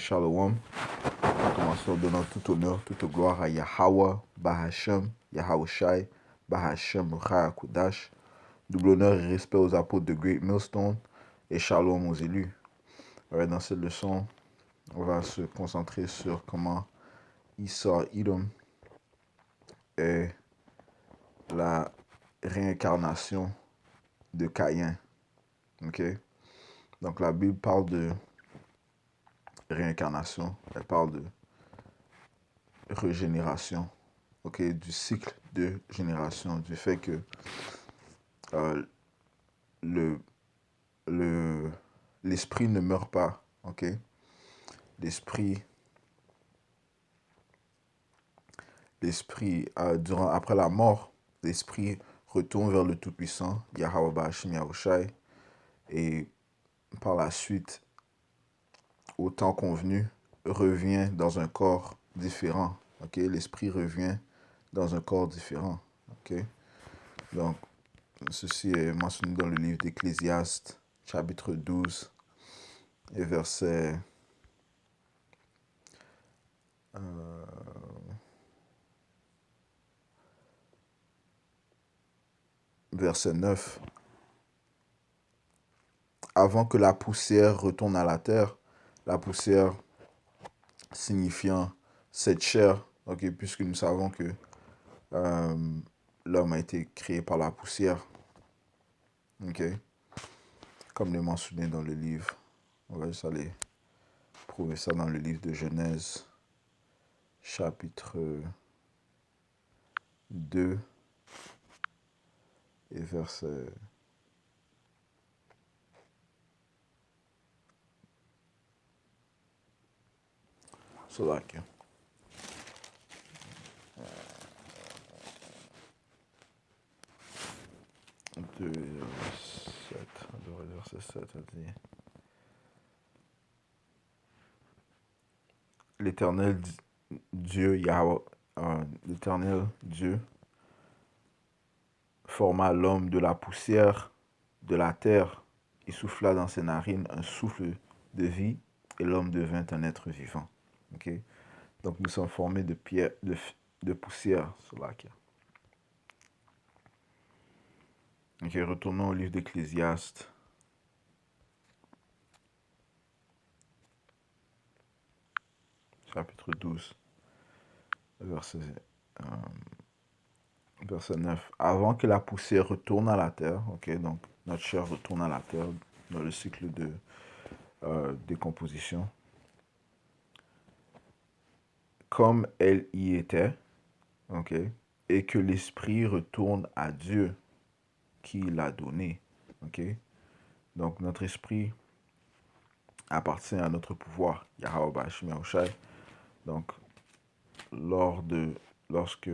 Shalom. Nous commençons en donnant tout honneur, toute gloire à Yahweh, Bahashem, Yahawashi, Bahashem, Kudash. Double honneur et respect aux apôtres de Great Millstone et Shalom aux élus. Dans cette leçon, on va se concentrer sur comment Esau Edom est la réincarnation de Caïn. Ok? Donc la Bible parle de réincarnation, elle parle de régénération, ok, du cycle de génération, du fait que le, l'esprit ne meurt pas, ok, l'esprit après la mort, l'esprit retourne vers le Tout-Puissant, Yahweh Ba'ashim Yahushai, et par la suite, au temps convenu, revient dans un corps différent, ok, l'esprit revient dans un corps différent, ok, donc ceci est mentionné dans le livre d'Ecclésiaste, chapitre 12, et verset 9. Avant que la poussière retourne à la terre, la poussière signifiant cette chair, ok, puisque nous savons que l'homme a été créé par la poussière, ok, comme le mentionné dans le livre. On va juste aller prouver ça dans le livre de Genèse, chapitre 2 et verset 2, verset 7, a dit: L'Éternel Dieu, Yahweh, l'Éternel Dieu forma l'homme de la poussière de la terre et souffla dans ses narines un souffle de vie, et l'homme devint un être vivant. Okay? Donc nous sommes formés de pierre, de poussière sur la terre. Ok, retournons au livre d'Ecclésiaste. Chapitre 12, verset 9. Avant que la poussière retourne à la terre, ok, donc notre chair retourne à la terre dans le cycle de décomposition, comme elle y était, ok, et que l'esprit retourne à Dieu qui l'a donné, ok. Donc notre esprit appartient à notre pouvoir, Yahweh Ba'ashim Yahushai. Donc lorsque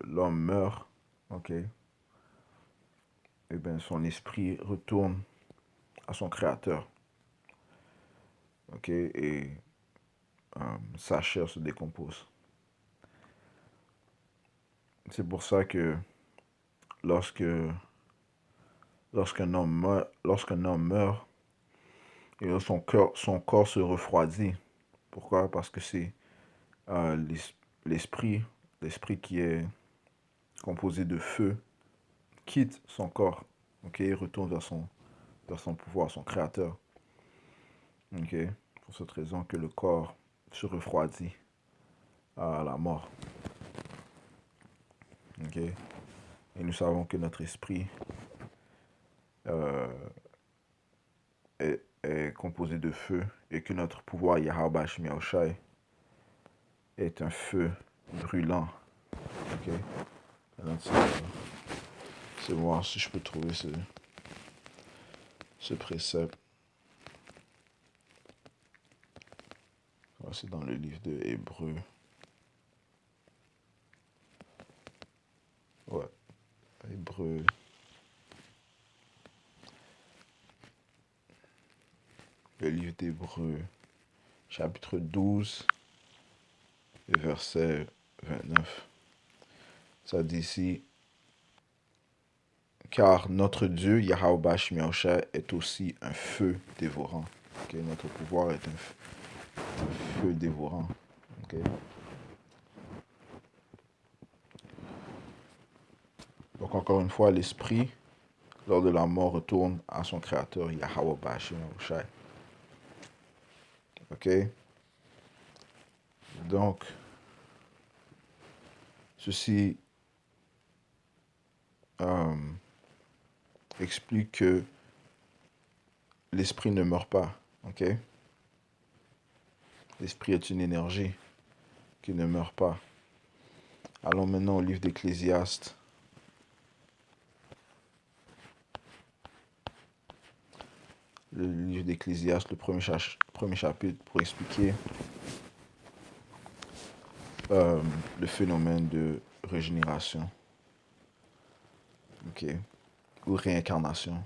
l'homme meurt, ok, et bien son esprit retourne à son créateur, ok, et sa chair se décompose. C'est pour ça que lorsqu'un homme meurt, et son corps se refroidit. Pourquoi? Parce que c'est l'esprit qui est composé de feu quitte son corps, ok, et retourne vers son pouvoir, son créateur. Ok, pour cette raison que le corps se refroidit à la mort. Ok, et nous savons que notre esprit est composé de feu et que notre pouvoir Yahweh Ba'ashim Yahushai est un feu brûlant. Ok, alors c'est voir si je peux trouver ce précepte. C'est dans le livre de Hébreux. Ouais, Hébreux. Le livre d'Hébreux, chapitre 12, et verset 29. Ça dit ici: car notre Dieu, Yahweh Ba'ashim Yahushai, est aussi un feu dévorant. Okay? Notre pouvoir un feu dévorant. Okay? Donc encore une fois, l'esprit, lors de la mort, retourne à son créateur, Yahweh Bashim Yahushai. Ok? Donc, ceci explique que l'esprit ne meurt pas. Ok? L'esprit est une énergie qui ne meurt pas. Allons maintenant au livre d'Ecclésiaste. Le livre d'Ecclésiaste, le premier chapitre, pour expliquer le phénomène de régénération. Ok? Ou réincarnation.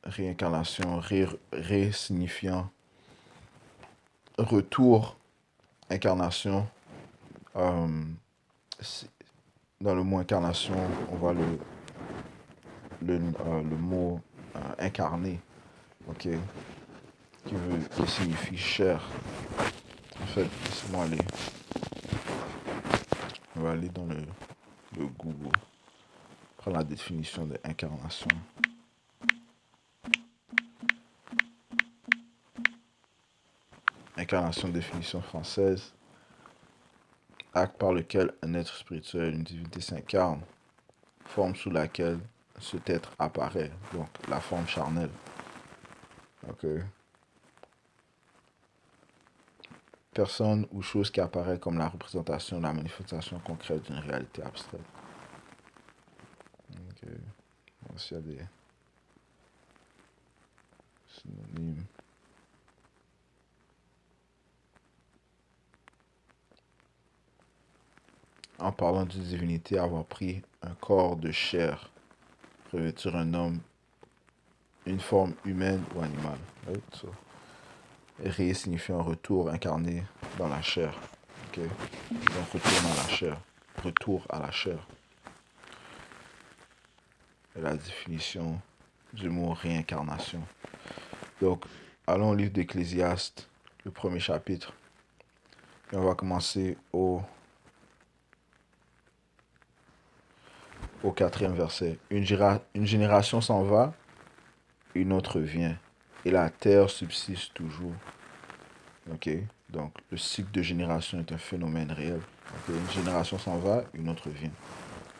Réincarnation, signifiant retour, incarnation. Dans le mot incarnation, on voit le mot incarné, ok, qui signifie chair. En fait, laissez-moi aller. On va aller dans le Google. Prendre la définition de incarnation. Incarnation, définition française. Acte par lequel un être spirituel, une divinité s'incarne. Forme sous laquelle cet être apparaît. Donc, la forme charnelle. Ok. Personne ou chose qui apparaît comme la représentation, la manifestation concrète d'une réalité abstraite. Ok. Voici des synonymes. En parlant d'une divinité, avoir pris un corps de chair, revêtir un homme, une forme humaine ou animale. Right? So, ré signifie un retour incarné dans la chair. Okay? Donc retour dans la chair. Retour à la chair. Et la définition du mot réincarnation. Donc, allons au livre d'Ecclésiaste, le premier chapitre. Et on va commencer au 4e verset. Une génération s'en va, une autre vient. Et la terre subsiste toujours. Ok? Donc, le cycle de génération est un phénomène réel. Okay? Une génération s'en va, une autre vient.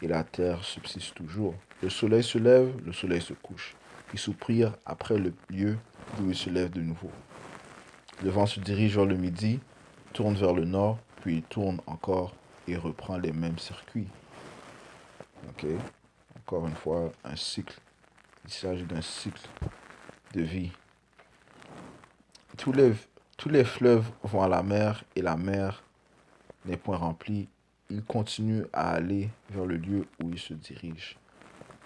Et la terre subsiste toujours. Le soleil se lève, le soleil se couche. Il soupire après le lieu d'où il se lève de nouveau. Le vent se dirige vers le midi, tourne vers le nord, puis il tourne encore et reprend les mêmes circuits. Ok? Encore une fois, un cycle. Il s'agit d'un cycle de vie. Tous les fleuves vont à la mer et la mer n'est point remplie. Ils continuent à aller vers le lieu où ils se dirigent.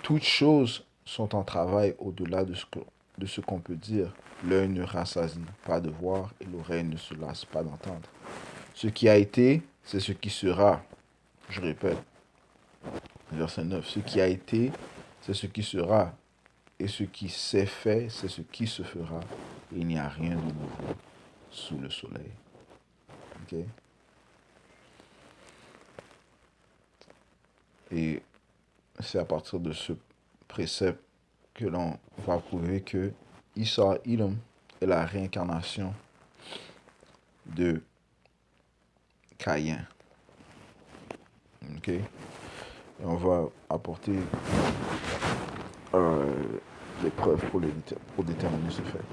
Toutes choses sont en travail au-delà de ce qu'on peut dire. L'œil ne rassasie pas de voir et l'oreille ne se lasse pas d'entendre. Ce qui a été, c'est ce qui sera. Je répète, verset 9. Ce qui a été, c'est ce qui sera. Et ce qui s'est fait, c'est ce qui se fera. Et il n'y a rien de nouveau sous le soleil. Ok? Et c'est à partir de ce précepte que l'on va prouver que Issa Ilum est la réincarnation de Caïn. Ok? Et on va apporter les preuves pour déterminer ce fait.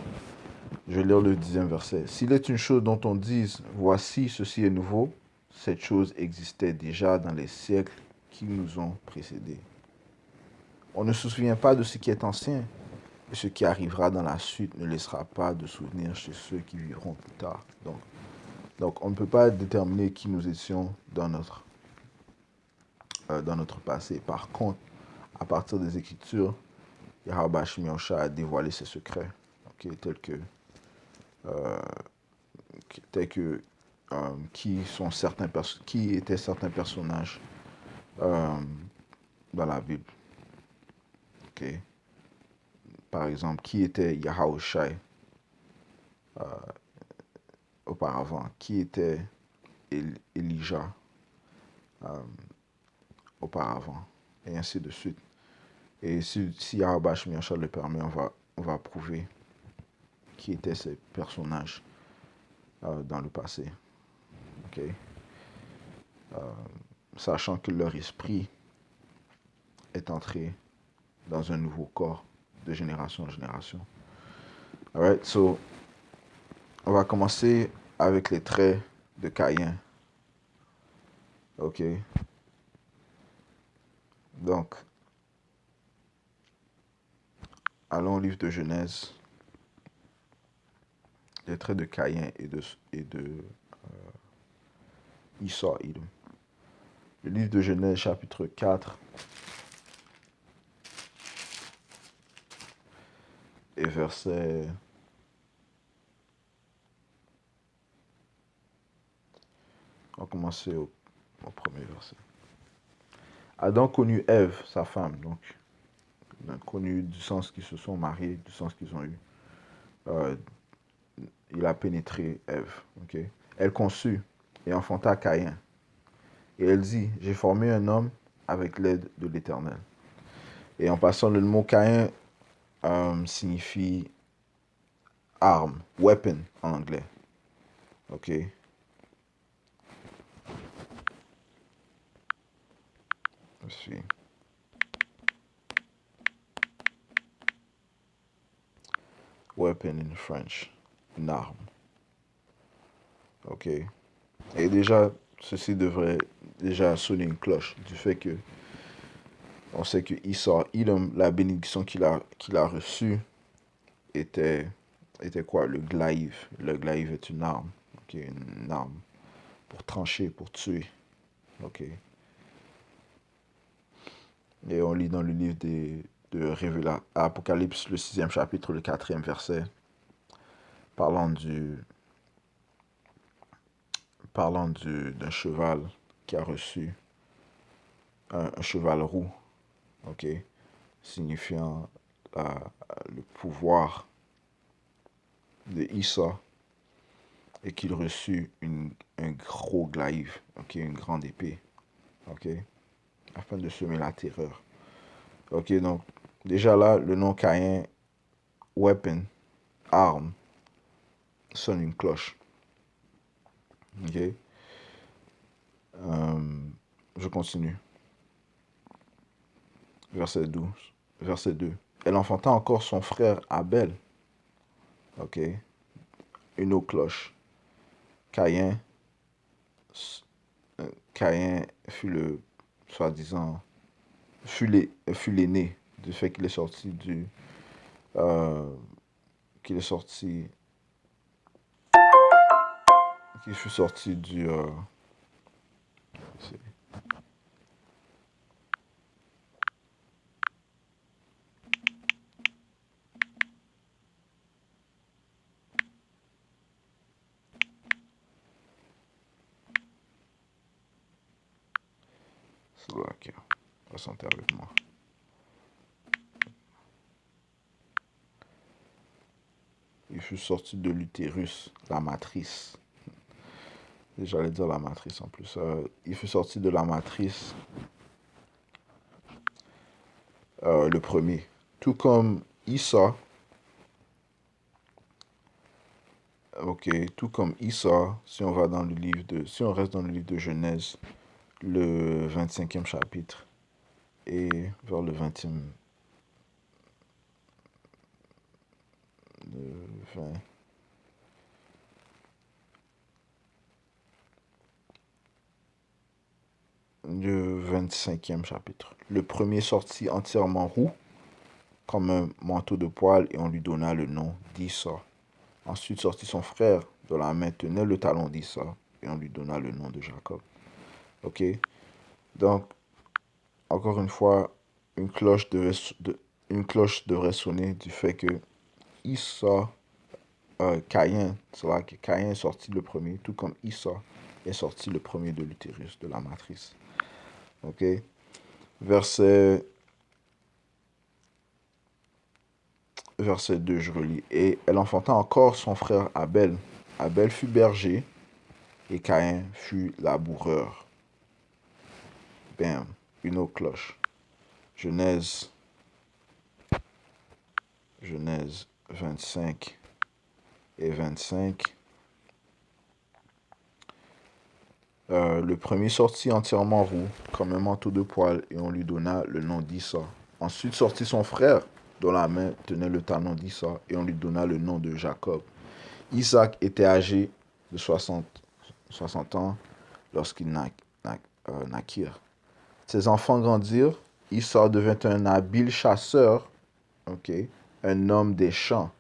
Je vais lire le 10e verset. S'il est une chose dont on dise, voici, ceci est nouveau, cette chose existait déjà dans les siècles qui nous ont précédés. On ne se souvient pas de ce qui est ancien, et ce qui arrivera dans la suite ne laissera pas de souvenir chez ceux qui vivront plus tard. Donc on ne peut pas déterminer qui nous étions dans notre passé. Par contre, à partir des Écritures, Yahweh Bashim Yahushua a dévoilé ses secrets, okay, tels que qui étaient certains personnages dans la Bible. Okay. par exemple, qui était Yahushai auparavant, qui était Elijah auparavant, et ainsi de suite. Et si Yahweh Shemiachal le permet, on va prouver qui étaient ces personnages dans le passé. Ok? Sachant que leur esprit est entré dans un nouveau corps de génération en génération. Alright, so on va commencer avec les traits de Caïn. Ok? Donc, allons au livre de Genèse. Les traits de Caïn et de Esau, Edom. Le livre de Genèse, chapitre 4, et verset... On va commencer au premier verset. Adam connut Ève, sa femme, donc connu du sens qu'ils se sont mariés, du sens qu'ils ont eu. Il a pénétré Ève. Okay? Elle conçut et enfanta Caïn. Et elle dit, j'ai formé un homme avec l'aide de l'Éternel. Et en passant, le mot Caïn signifie arme, weapon en anglais. Ok? Je suis. Weapon in French. Une arme. Ok? Et déjà, ceci devrait déjà sonner une cloche du fait que on sait que Esau, la bénédiction qu'il a reçue était quoi? Le glaive. Le glaive est une arme. Ok? Une arme pour trancher, pour tuer. Ok? Et on lit dans le livre de Révélation, Apocalypse, le 6e chapitre, le 4e verset, parlant d'un cheval qui a reçu un cheval roux, ok, signifiant le pouvoir de Esau, et qu'il reçut un gros glaive, ok, une grande épée, ok, afin de semer la terreur. Ok, donc déjà là, le nom Caïn, weapon, arme, sonne une cloche. Ok, je continue. Verset 12. Verset 2. Elle enfanta encore son frère Abel. Ok. Une autre cloche. Caïn. Caïn fut le, soi-disant, fut l'aîné du fait qu'il est sorti qu'il est sorti, qu'il fut sorti c'est là, ok. Ressentez avec moi. Il fut sorti de l'utérus, la matrice. J'allais dire la matrice en plus. Il fut sorti de la matrice, le premier. Tout comme Esau, ok, tout comme Esau, si on reste dans le livre de Genèse, le 25e chapitre, et vers le 20e, le 20, le 25e chapitre. Le premier sortit entièrement roux, comme un manteau de poil, et on lui donna le nom d'Esau. Ensuite sortit son frère, dont la main tenait le talon d'Esau, et on lui donna le nom de Jacob. Ok? Donc, encore une fois, une cloche devrait sonner du fait que Esau, Caïn, c'est là que Caïn est sorti le premier, tout comme Esau est sorti le premier de l'utérus, de la matrice. Ok? Verset verset 2, je relis. Et elle enfanta encore son frère Abel. Abel fut berger et Caïn fut laboureur. Bam, une autre cloche. Genèse 25 et 25. Le premier sortit entièrement roux, comme un manteau de poil, et on lui donna le nom d'Issa. Ensuite sortit son frère, dont la main tenait le talon d'Issa, et on lui donna le nom de Jacob. Isaac était âgé de 60 ans lorsqu'il naquirent. Ses enfants grandirent. Issa devint un habile chasseur, un homme des champs,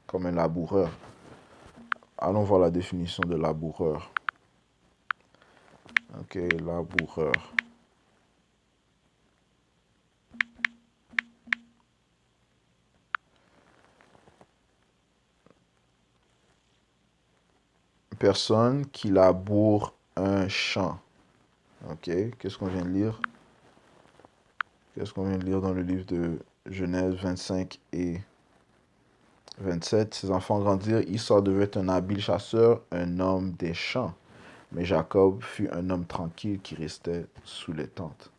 comme un laboureur. Allons voir la définition de laboureur. Laboureur. Personne qui laboure un champ. Qu'est-ce qu'on vient de lire? Qu'est-ce qu'on vient de lire dans le livre de Genèse 25 et 27? Ses enfants grandirent. Issa devint un habile chasseur, un homme des champs. Mais Jacob fut un homme tranquille qui restait sous les tentes.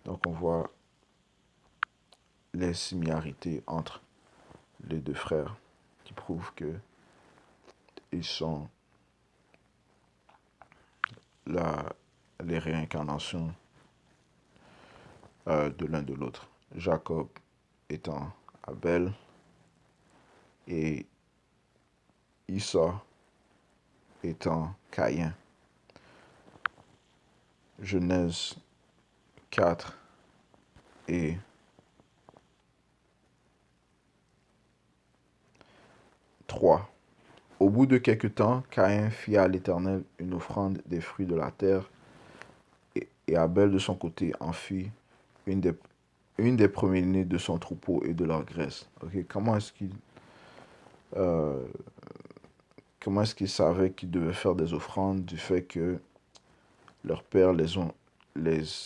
Donc on voit les similarités entre les deux frères qui prouvent que ils sont les réincarnations de l'un de l'autre. Jacob étant Abel et Issa étant Caïn. Genèse 4 et 3. Au bout de quelque temps, Caïn fit à l'Éternel une offrande des fruits de la terre, et Abel de son côté en fit une des premiers-nés de son troupeau et de leur graisse. Comment est-ce qu'il savait qu'il devait faire des offrandes? Du fait que leur père les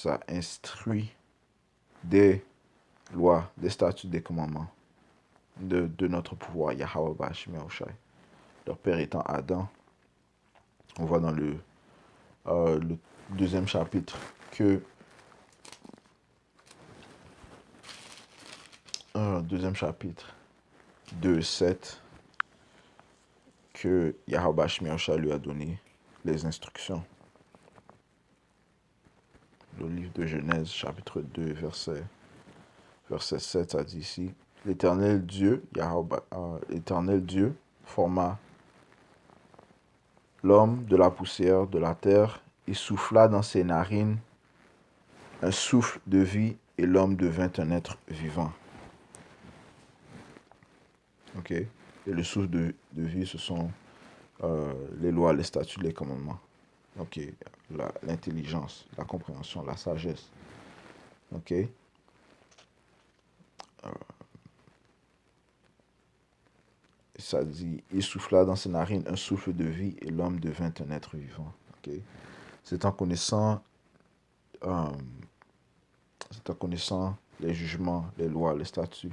a instruits des lois, des statuts, des commandements de notre pouvoir, Yahweh Bashim Yahushai. Leur père étant Adam. On voit dans le deuxième chapitre que deuxième chapitre 2:7 que Yahweh Bashim Yahushai lui a donné les instructions. Le livre de Genèse, chapitre 2, verset 7, ça dit ici: L'Éternel Dieu, l'Éternel Dieu forma l'homme de la poussière de la terre et souffla dans ses narines un souffle de vie, et l'homme devint un être vivant. Et le souffle de vie, ce sont les lois, les statuts, les commandements. L'intelligence, la compréhension, la sagesse. Ça dit, il souffla dans ses narines un souffle de vie, et l'homme devint un être vivant. C'est en connaissant les jugements, les lois, les statuts,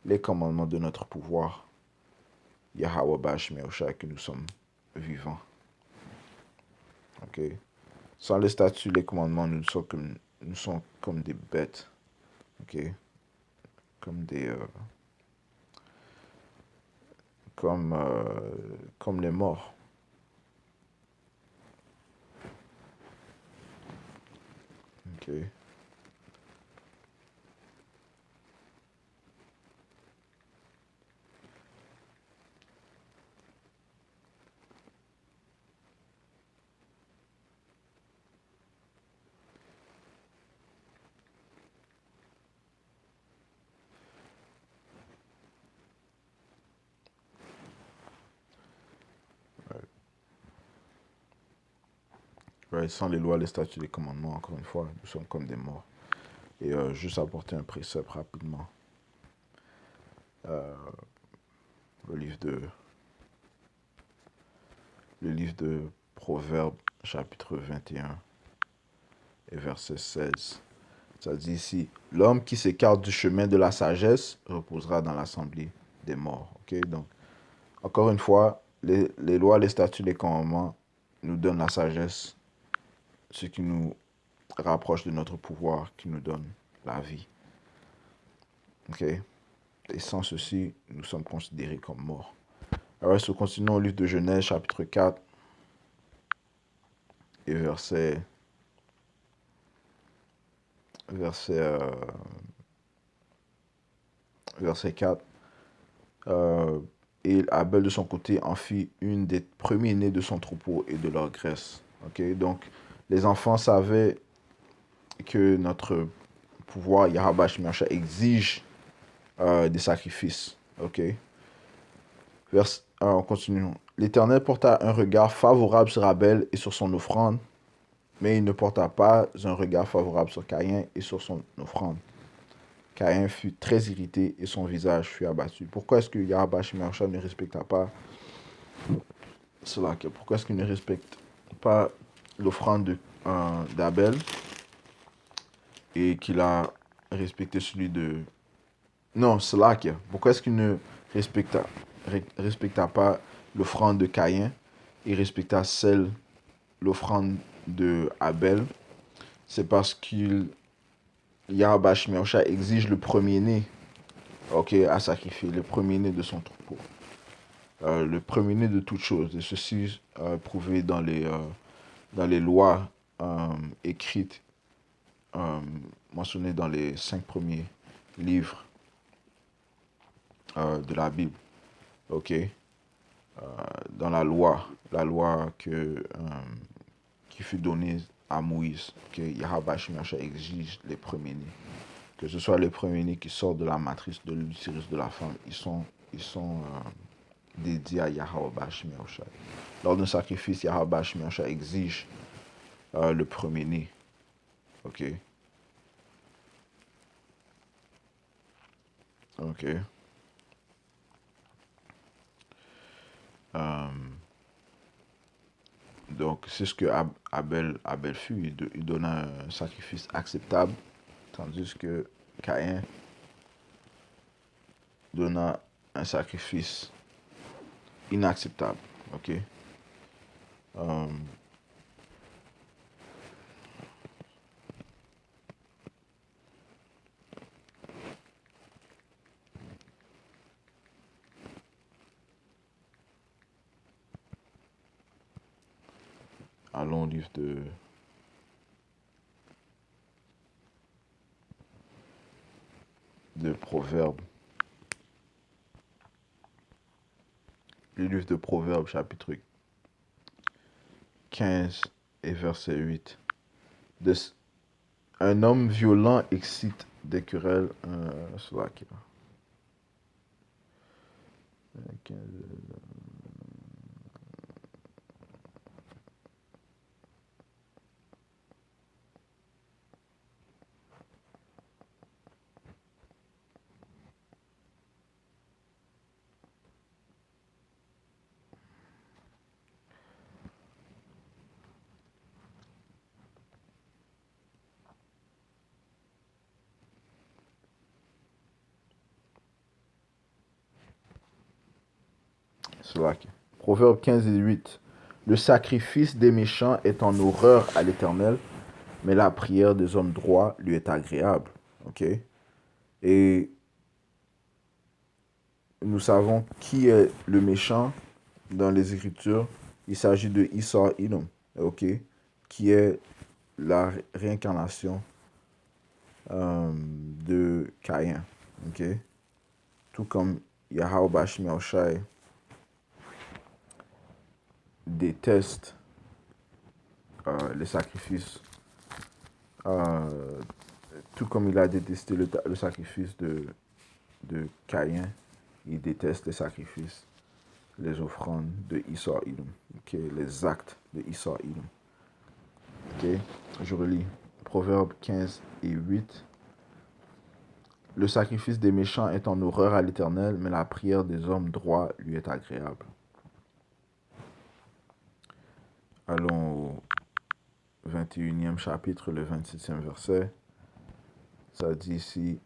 les commandements de notre pouvoir, Yahweh Bashim Yahushai, que nous sommes vivants. Sans les statuts, les commandements, nous sommes comme des bêtes. Comme des comme les morts. Sans les lois, les statuts, les commandements, encore une fois, nous sommes comme des morts. Et juste apporter un précepte rapidement. Le livre de Proverbes, chapitre 21 et verset 16. Ça dit ici, l'homme qui s'écarte du chemin de la sagesse reposera dans l'assemblée des morts. Ok, donc, encore une fois, les lois, les statuts, les commandements nous donnent la sagesse, ce qui nous rapproche de notre pouvoir, qui nous donne la vie. Ok, et sans ceci, nous sommes considérés comme morts. Alors, continuons au livre de Genèse, chapitre 4, et verset 4. Et Abel, de son côté, en fit une des premiers-nés de son troupeau et de leur graisse. Ok, donc, les enfants savaient que notre pouvoir, Yahweh Shemyacha, exige des sacrifices. Ok, on continue. L'Éternel porta un regard favorable sur Abel et sur son offrande, mais il ne porta pas un regard favorable sur Caïn et sur son offrande. Caïn fut très irrité et son visage fut abattu. Pourquoi est-ce que Yahweh Shemyacha ne respecta pas cela? Pourquoi est-ce qu'il ne respecte pas l'offrande d'Abel et qu'il a respecté celui de... Non, cela. Pourquoi est-ce qu'il ne respecta pas l'offrande de Caïn et respecta l'offrande de Abel? C'est parce qu'il Yahweh Shemyacha exige le premier-né, ok, à sacrifier, le premier-né de son troupeau. Le premier-né de toutes choses. Et ceci prouvé dans les lois écrites, mentionnées dans les 5 premiers livres de la Bible. Ok, dans la loi qui fut donnée à Moïse, que Yahweh Shemyacha exige les premiers-nés. Que ce soit les premiers-nés qui sortent de la matrice de l'utérus de la femme, ils sont dédiés à Yahweh Shemyacha. Lors d'un sacrifice, Yahweh Shemyacha exige le premier-né. Ok. Ok. Donc, c'est ce que Abel fut. Il donna un sacrifice acceptable, tandis que Caïn donna un sacrifice inacceptable. Ok. Allons au livre de Proverbes. Le livre de Proverbes, chapitre 15 et verset 8. Un homme violent excite des querelles. Cela qui est là. Cela qui est. Proverbe 15 et 8. Le sacrifice des méchants est en horreur à l'Éternel, mais la prière des hommes droits lui est agréable. Ok? Et nous savons qui est le méchant dans les Écritures. Il s'agit de Esau Edom, ok? Qui est la réincarnation de Caïn. Ok? Tout comme Yahweh Shemyacha déteste les sacrifices, tout comme il a détesté le sacrifice de Caïn, il déteste les sacrifices, les offrandes de Esau Edom, okay? Les actes de Esau Edom. Okay? Je relis Proverbe 15 et 8. Le sacrifice des méchants est en horreur à l'Éternel, mais la prière des hommes droits lui est agréable. Allons au 21e chapitre, le 27e verset. Ça dit ici,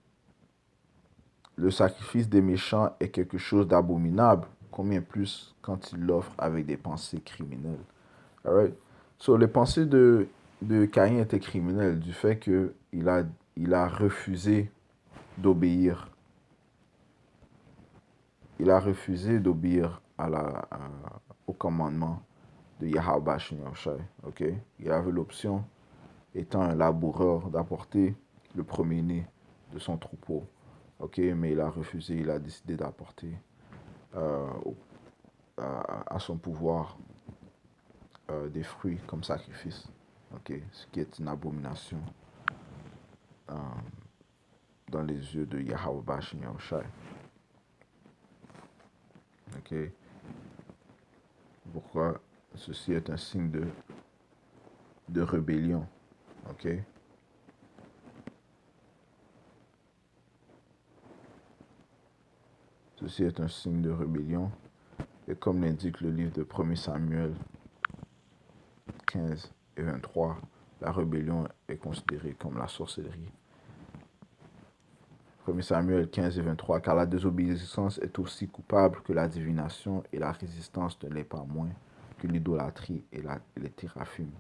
le sacrifice des méchants est quelque chose d'abominable, combien plus quand ils l'offrent avec des pensées criminelles. Alright? So, les pensées de Caïn étaient criminelles du fait qu'il a refusé d'obéir. Il a refusé d'obéir au commandement de Yahweh Shem Yahushai. Ok? Il avait l'option, étant un laboureur, d'apporter le premier-né de son troupeau. Ok? Mais il a refusé, il a décidé d'apporter euh, à son pouvoir des fruits comme sacrifice. Ok? Ce qui est une abomination euh, dans les yeux de Yahweh Shem Yahushai. Ok? Pourquoi? Ceci est un signe de rébellion. Ok? Ceci est un signe de rébellion. Et comme l'indique le livre de 1 Samuel 15 et 23, la rébellion est considérée comme la sorcellerie. 1 Samuel 15 et 23, car la désobéissance est aussi coupable que la divination et la résistance ne l'est pas moins que l'idolâtrie et les théraphim.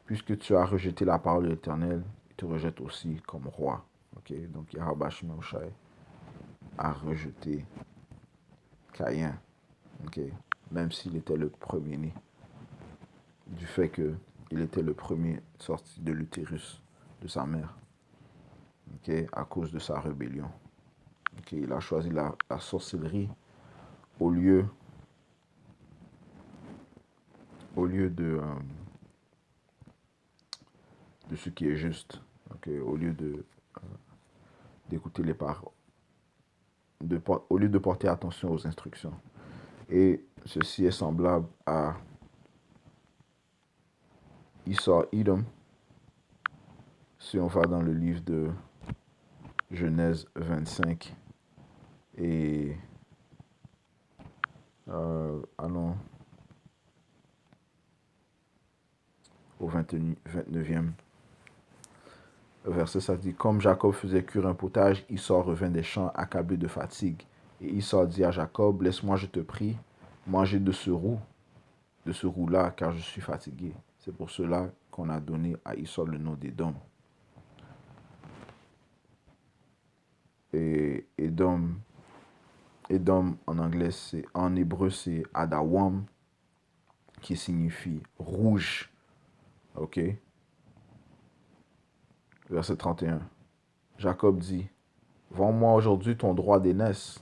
Puisque tu as rejeté la parole de l'Éternel, il te rejette aussi comme roi. Okay? Donc Yahweh Shem Yahushai a rejeté Caïn, okay? Même s'il était le premier-né, du fait qu'il était le premier sorti de l'utérus de sa mère, okay? À cause de sa rébellion. Okay? Il a choisi la sorcellerie au lieu de ce qui est juste, okay? Au lieu d'écouter les paroles, au lieu de porter attention aux instructions. Et ceci est semblable à Esau Edom, si on va dans le livre de Genèse 25 et allons au 29e verset, ça dit, comme Jacob faisait cuire un potage, Esau revint des champs accablé de fatigue. Et Esau dit à Jacob, laisse-moi, je te prie, manger de ce roux-là, car je suis fatigué. C'est pour cela qu'on a donné à Esau le nom d'Édom. Et Édom en anglais, en hébreu, c'est Adawam, qui signifie rouge. Ok? Verset 31. Jacob dit, vends-moi aujourd'hui ton droit d'aînesse.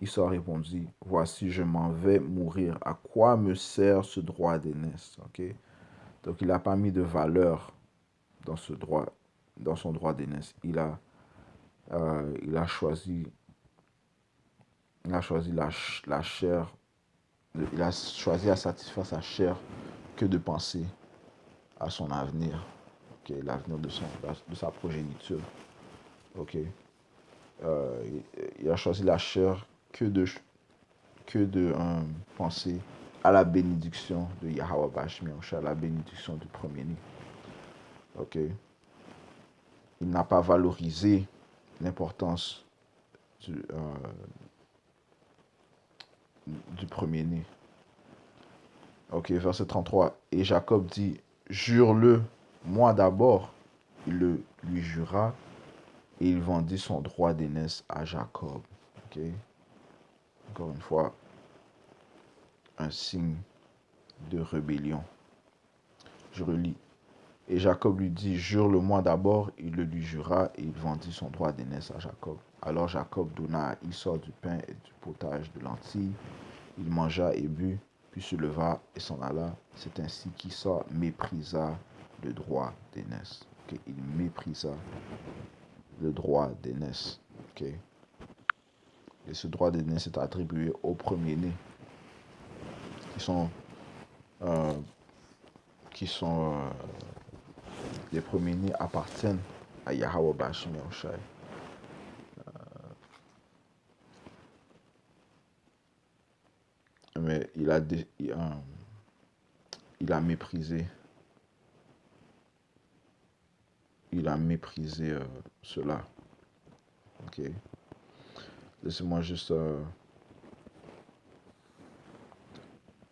Esau répondit, voici, je m'en vais mourir. À quoi me sert ce droit d'aînesse? Ok? Donc, il n'a pas mis de valeur dans son droit d'aînesse. Il a choisi la chair. Il a choisi à satisfaire sa chair que de penser à son avenir, okay, l'avenir de sa progéniture. Okay. Il a choisi la chair que de penser à la bénédiction de Yahweh Bashmi, à la bénédiction du premier-né. Okay. Il n'a pas valorisé l'importance du premier-né. Ok, verset 33. Et Jacob dit, jure-le, moi d'abord. Il le lui jura et il vendit son droit d'aînesse à Jacob. Ok. Encore une fois, un signe de rébellion. Je relis. Et Jacob lui dit, jure-le-moi d'abord. Il le lui jura et il vendit son droit d'aînesse à Jacob. Alors Jacob donna à Esau du pain et du potage de lentilles. Il mangea et but, puis se leva et s'en alla. C'est ainsi qu'Esau méprisa le droit d'aînesse. Okay? Il méprisa le droit d'aînesse. Okay? Et ce droit d'aînesse est attribué aux premiers-nés, euh, qui sont les premiers-nés appartiennent à Yahweh Bashim Yahushai. Mais il a méprisé il a méprisé cela. Ok. Laissez-moi juste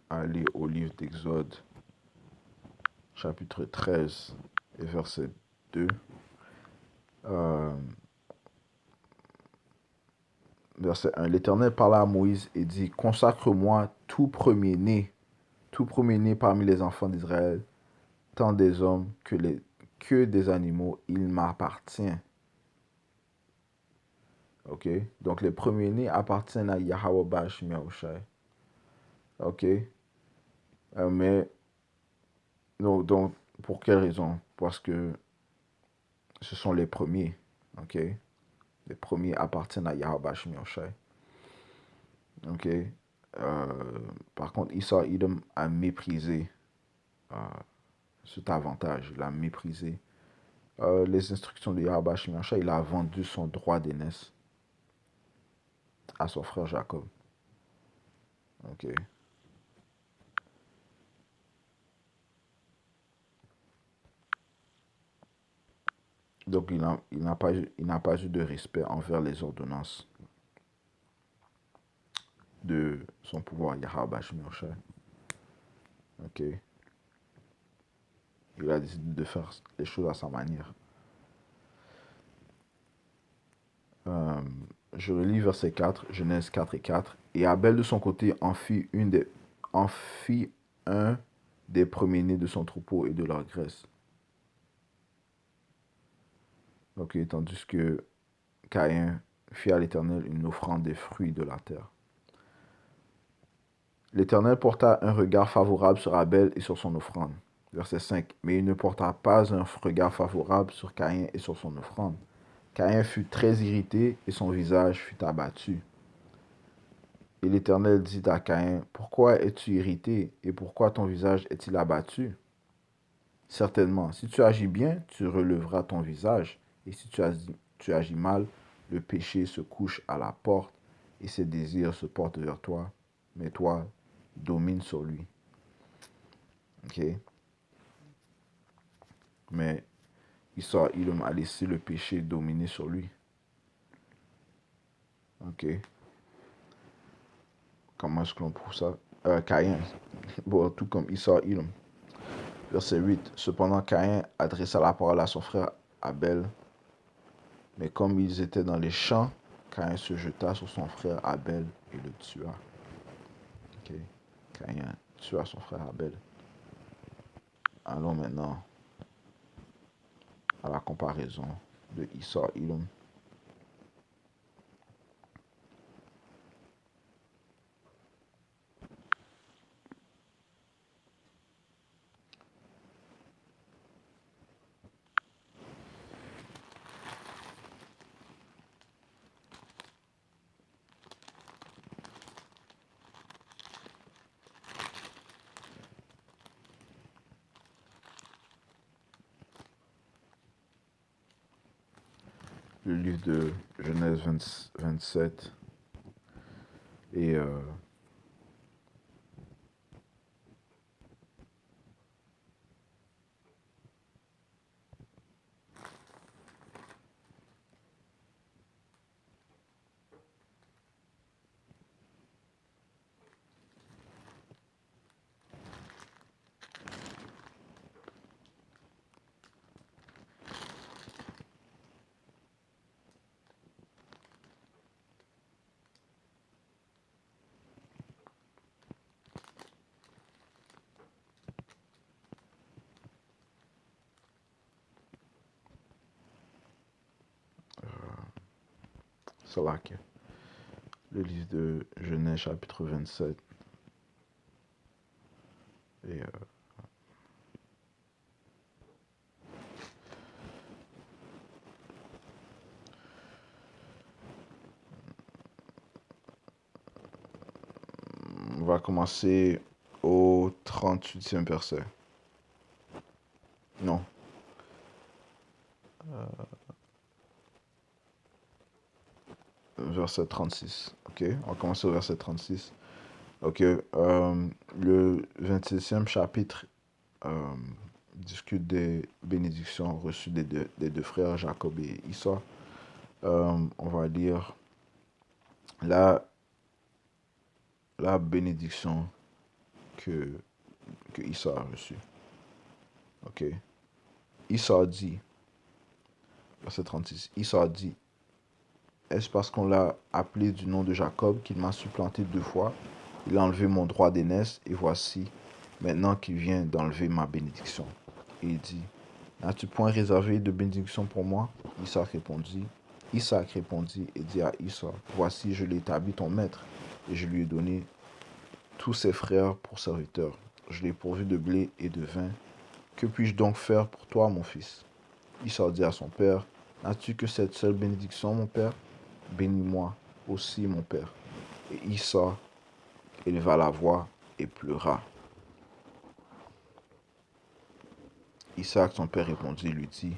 aller au livre d'Exode, chapitre 13 et verset 2. Euh, verset 1. L'Éternel parla à Moïse et dit, consacre-moi tout premier-né parmi les enfants d'Israël, tant des hommes que des animaux, il m'appartient. Ok? Donc les premiers-nés appartiennent à Yahweh Bashim Yahushai. Ok? Mais, donc, pour quelle raison? Parce que ce sont les premiers. Ok? Les premiers appartiennent à Yahweh Bashim Yahushai. Ok? Par contre, Issa Idom a méprisé euh, cet avantage. Il a méprisé les instructions de Yahweh Bashim Yahushai. Il a vendu son droit d'aînesse à son frère Jacob. Ok? Donc, il n'a pas eu de respect envers les ordonnances de son pouvoir Yahweh Bashim Yahushai. Ok? Il a décidé de faire les choses à sa manière. Euh, je relis verset 4, Genèse 4 et 4. Et Abel de son côté en fit un des premiers-nés de son troupeau et de leur graisse. Ok, tandis que Caïn fit à l'Éternel une offrande des fruits de la terre. L'Éternel porta un regard favorable sur Abel et sur son offrande. Verset 5. Mais il ne porta pas un regard favorable sur Caïn et sur son offrande. Caïn fut très irrité et son visage fut abattu. Et l'Éternel dit à Caïn, pourquoi es-tu irrité et pourquoi ton visage est-il abattu? Certainement, si tu agis bien, tu relèveras ton visage, et si tu agis mal, le péché se couche à la porte et ses désirs se portent vers toi, mais toi, domine sur lui. Ok? Mais il a laissé le péché dominer sur lui. Ok? Comment est-ce que l'on prouve ça? Caïn. Bon, tout comme Issa Ilum. Verset 8. Cependant, Caïn adressa la parole à son frère Abel. Mais comme ils étaient dans les champs, Caïn se jeta sur son frère Abel et le tua. Ok? Caïn tua son frère Abel. Allons maintenant à la comparaison de Issa Ilum. Le livre de Genèse 27 et Salak. Le livre de Genèse chapitre 27 et on va commencer au 38e verset. Non. Verset 36. Ok, on va commencer au verset 36. Ok, le 26e chapitre, discute des bénédictions reçues des deux frères, Jacob et Esau. On va lire la bénédiction que Esau a reçue. Ok. Esau dit, verset 36, Esau dit, est-ce parce qu'on l'a appelé du nom de Jacob qu'il m'a supplanté 2 fois? Il a enlevé mon droit d'aînesse, et voici, maintenant qu'il vient d'enlever ma bénédiction. Et il dit, n'as-tu point réservé de bénédiction pour moi? Isaac répondit et dit à Esau, voici, je l'ai établi ton maître, et je lui ai donné tous ses frères pour serviteurs. Je l'ai pourvu de blé et de vin. Que puis-je donc faire pour toi, mon fils? Esau dit à son père, n'as-tu que cette seule bénédiction, mon père? Bénis-moi aussi, mon père. Et Esau éleva la voix et pleura. Isaac, son père, répondit et lui dit,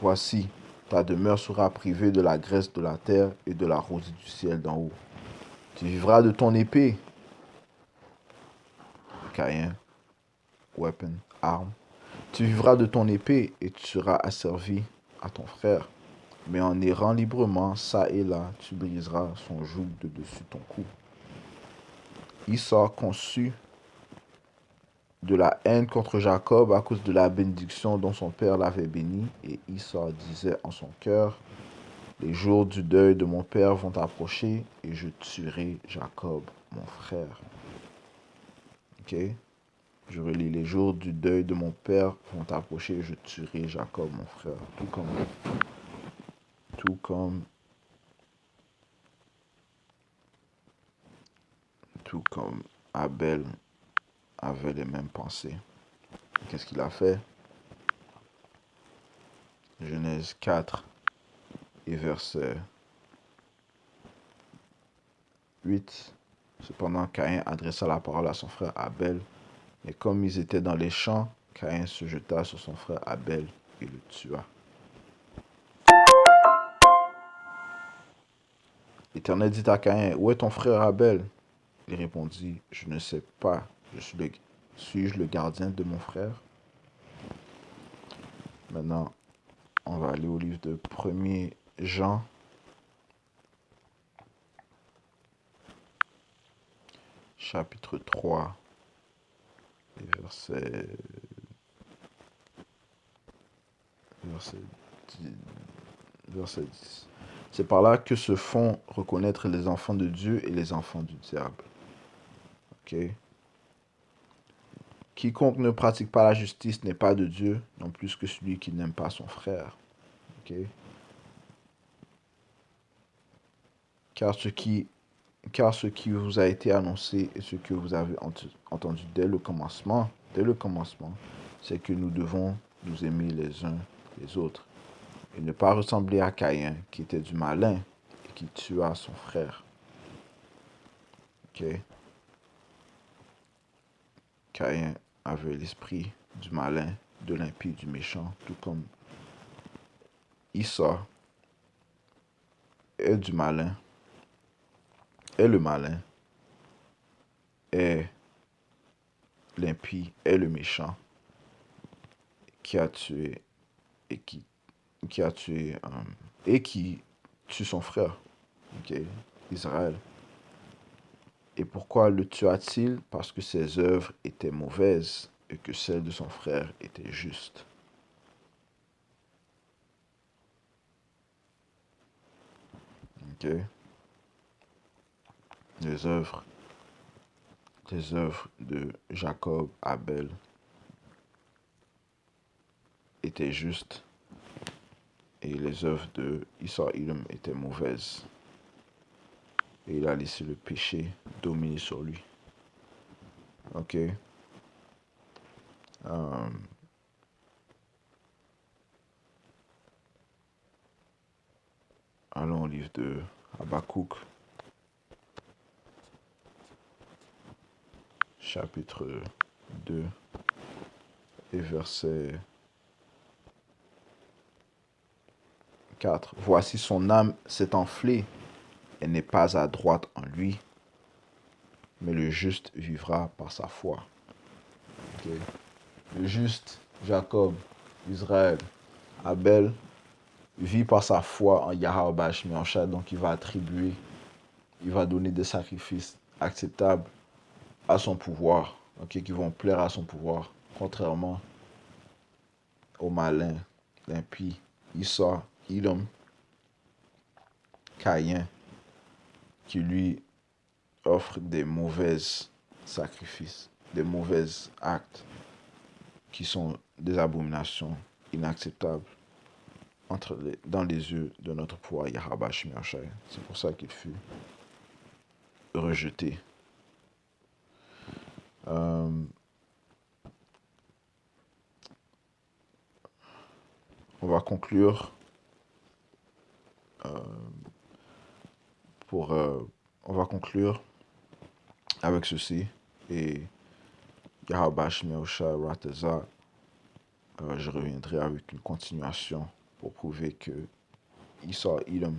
voici, ta demeure sera privée de la graisse de la terre et de la rosée du ciel d'en haut. Tu vivras de ton épée. Caïn, weapon, arme. Tu vivras de ton épée et tu seras asservi à ton frère. Mais en errant librement, çà et là, tu briseras son joug de dessus ton cou. Esau conçut de la haine contre Jacob à cause de la bénédiction dont son père l'avait béni, et Esau disait en son cœur, les jours du deuil de mon père vont approcher, et je tuerai Jacob, mon frère. Ok? Je relis, les jours du deuil de mon père vont approcher, et je tuerai Jacob, mon frère. Tout comme Abel avait les mêmes pensées. Qu'est-ce qu'il a fait? Genèse 4 et verset 8. Cependant, Caïn adressa la parole à son frère Abel, mais comme ils étaient dans les champs, Caïn se jeta sur son frère Abel et le tua. L'Éternel dit à Caïn, où est ton frère Abel? Il répondit, je ne sais pas, suis-je le gardien de mon frère? Maintenant, on va aller au livre de 1er Jean, chapitre 3, et verset 10. C'est par là que se font reconnaître les enfants de Dieu et les enfants du diable. Ok? Quiconque ne pratique pas la justice n'est pas de Dieu, non plus que celui qui n'aime pas son frère. Ok? Car ce qui vous a été annoncé et ce que vous avez entendu dès le commencement, c'est que nous devons nous aimer les uns les autres et ne pas ressembler à Caïn qui était du malin et qui tua son frère. Ok? Caïn avait l'esprit du malin, de l'impie, du méchant, tout comme Esau est du malin, est le malin, est l'impie, est le méchant, qui a tué et qui tue son frère, ok, Israël. Et pourquoi le tua-t-il? Parce que ses œuvres étaient mauvaises et que celles de son frère étaient justes. Ok? Les œuvres de Jacob, Abel étaient justes et les œuvres de Esau étaient mauvaises. Et il a laissé le péché dominer sur lui. Ok? Allons au livre de Habakkuk, chapitre 2 et verset 4. Voici son âme s'est enflée, elle n'est pas à droite en lui, mais le juste vivra par sa foi. Okay. Le juste Jacob, Israël, Abel vit par sa foi en Yahweh Bashmiachai, donc il va donner des sacrifices acceptables à son pouvoir, ok, qui vont plaire à son pouvoir, contrairement au malin, l'impie, Issa, Edom, Caïn, qui lui offre des mauvais sacrifices, des mauvais actes, qui sont des abominations inacceptables dans les yeux de notre pouvoir Yahweh Shemiachai. C'est pour ça qu'il fut rejeté. On va conclure on va conclure avec ceci. Et Yahweh Shemiachai Ratazah, je reviendrai avec une continuation pour prouver que Issa Edom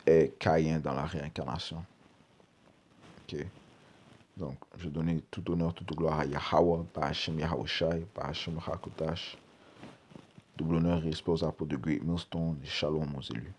est Caïn dans la réincarnation. Ok. Donc, je donne tout honneur, toute gloire à Yahweh, Bahashem Yahushai, Bahashem Hakodash. Double honneur et respect aux apôtres de Great Millstone et Shalom aux élus.